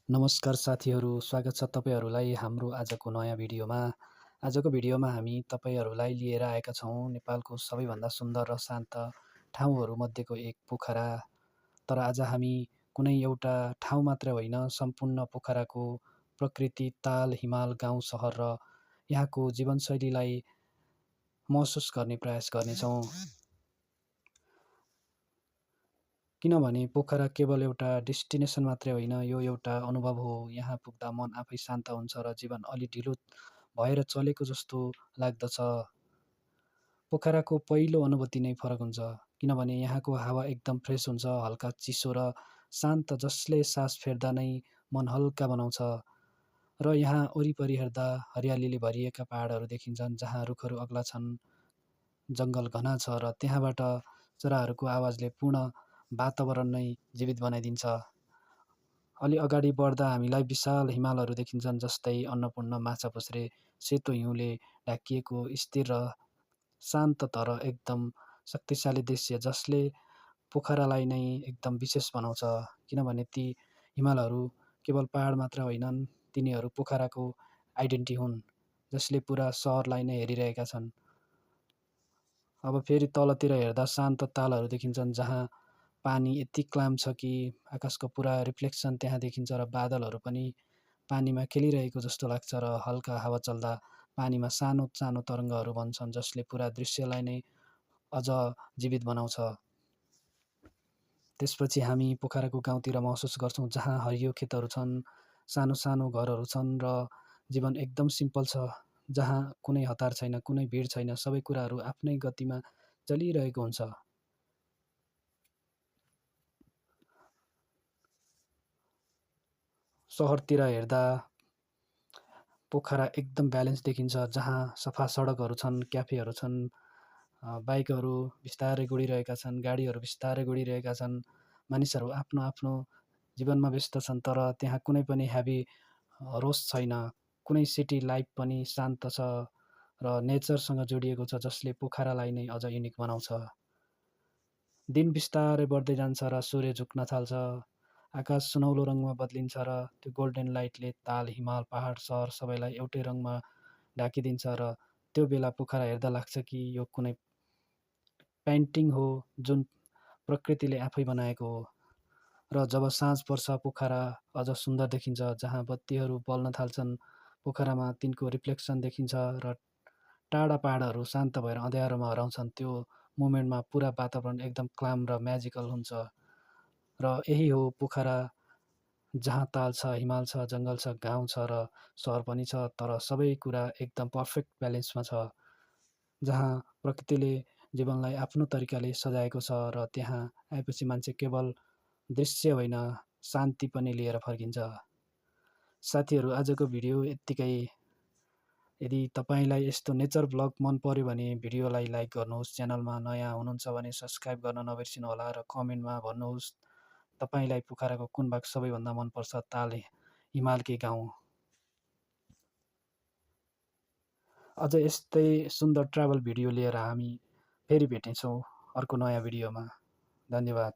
नमस्कार साथीहरू, स्वागत छ तपाईँहरूलाई हाम्रो आजको नयाँ भिडियोमा। आजको भिडियोमा हामी तपाईँहरूलाई लिएर आएका छौँ नेपालको सबैभन्दा सुन्दर र शान्त ठाउँहरूमध्येको एक पोखरा। तर आज हामी कुनै एउटा ठाउँ मात्र होइन, सम्पूर्ण पोखराको प्रकृति, ताल, हिमाल, गाउँ, सहर र यहाँको जीवनशैलीलाई महसुस गर्ने प्रयास गर्नेछौँ। किनभने पोखरा केवल एउटा डेस्टिनेसन मात्रै होइन, यो एउटा अनुभव हो। यहाँ पुग्दा मन आफै शान्त हुन्छ र जीवन अलि ढिलो भएर चलेको जस्तो लाग्दछ। पोखराको पहिलो अनुभूति नै फरक हुन्छ, किनभने यहाँको हावा एकदम फ्रेस हुन्छ, हल्का चिसो र शान्त, जसले सास फेर्दा नै मन हल्का बनाउँछ। र यहाँ वरिपरि हेर्दा हरियालीले भरिएका पहाडहरू देखिन्छन्, जहाँ रुखहरू अग्ला छन्, जङ्गल घना छ र त्यहाँबाट चराहरूको आवाजले पूर्ण वातावरण नै जीवित बनाइदिन्छ। अलि अगाडि बढ्दा हामीलाई विशाल हिमालहरू देखिन्छन्, जस्तै अन्नपूर्ण माछापुच्छ्रे सेतो हिउँले ढाकिएको स्थिर र शान्त तर एकदम शक्तिशाली दृश्य, जसले पोखरालाई नै एकदम विशेष बनाउँछ। किनभने ती हिमालहरू केवल पहाड मात्र होइनन्, तिनीहरू पोखराको आइडेन्टिटी हुन्, जसले पुरा सहरलाई नै हेरिरहेका छन्। अब फेरि तलतिर हेर्दा शान्त तालहरू देखिन्छन्, जहाँ पानी यति क्लाम छ कि आकाशको पुरा रिफ्लेक्सन त्यहाँ देखिन्छ र बादलहरू पनि पानीमा खेलिरहेको जस्तो लाग्छ र हल्का हावा चल्दा पानीमा सानो सानो तरङ्गहरू बन्छन्, जसले पुरा दृश्यलाई नै अझ जीवित बनाउँछ। त्यसपछि हामी पोखराको गाउँतिर महसुस गर्छौँ, जहाँ हरियो खेतहरू छन्, सानो सानो घरहरू छन् र जीवन एकदम सिम्पल छ, जहाँ कुनै हतार छैन, कुनै भिड छैन, सबै कुराहरू आफ्नै गतिमा चलिरहेको हुन्छ। सहरतिर हेर्दा पोखरा एकदम ब्यालेन्स देखिन्छ, जहाँ सफा सडकहरू छन्, क्याफेहरू छन्, बाइकहरू बिस्तारै गुडिरहेका छन्, गाडीहरू बिस्तारै गुडिरहेका छन्। मानिसहरू आफ्नो आफ्नो जीवनमा व्यस्त छन्, तर त्यहाँ कुनै पनि हेभी रोष छैन। कुनै सिटी लाइफ पनि शान्त छ र नेचरसँग जोडिएको छ, जसले पोखरालाई नै अझ युनिक बनाउँछ। दिन बिस्तारै बढ्दै जान्छ र सूर्य झुक्न थाल्छ। आकाश सुनौलो रङमा बदलिन्छ र त्यो गोल्डन लाइटले ताल, हिमाल, पहाड, सहर सबैलाई एउटै रङमा ढाकिदिन्छ र त्यो बेला पोखरा हेर्दा लाग्छ कि यो कुनै पेन्टिङ हो, जुन प्रकृतिले आफै बनाएको हो। र जब साँझ पर्छ, पोखरा अझ सुन्दर देखिन्छ, जहाँ बत्तीहरू बल्न थाल्छन्, पोखरामा तिनको रिफ्लेक्सन देखिन्छ र टाढा पहाडहरू शान्त भएर अँध्यारोमा हराउँछन्। त्यो मोमेन्टमा पुरा वातावरण एकदम क्लाम र म्याजिकल हुन्छ। र यही हो पोखरा, जहाँ ताल छ, हिमाल छ, जङ्गल छ, गाउँ छ र सहर पनि छ, तर सबै कुरा एकदम पर्फेक्ट ब्यालेन्समा छ। जहाँ प्रकृतिले जीवनलाई आफ्नो तरिकाले सजाएको छ र त्यहाँ आएपछि मान्छे केवल दृश्य होइन, शान्ति पनि लिएर फर्किन्छ। साथीहरू, आजको भिडियो यत्तिकै। यदि तपाईँलाई यस्तो नेचर भ्लग मन पर्यो भने भिडियोलाई लाइक गर्नुहोस्, च्यानलमा नयाँ हुनुहुन्छ भने सब्सक्राइब गर्न नबिर्सिनुहोला र कमेन्टमा भन्नुहोस् तपाईँलाई पोखराको कुन भाग सबैभन्दा मनपर्छ, ताल, हिमाल कि गाउँ। अझ यस्तै सुन्दर ट्राभल भिडियो लिएर हामी फेरि भेट्नेछौँ अर्को नयाँ भिडियोमा। धन्यवाद।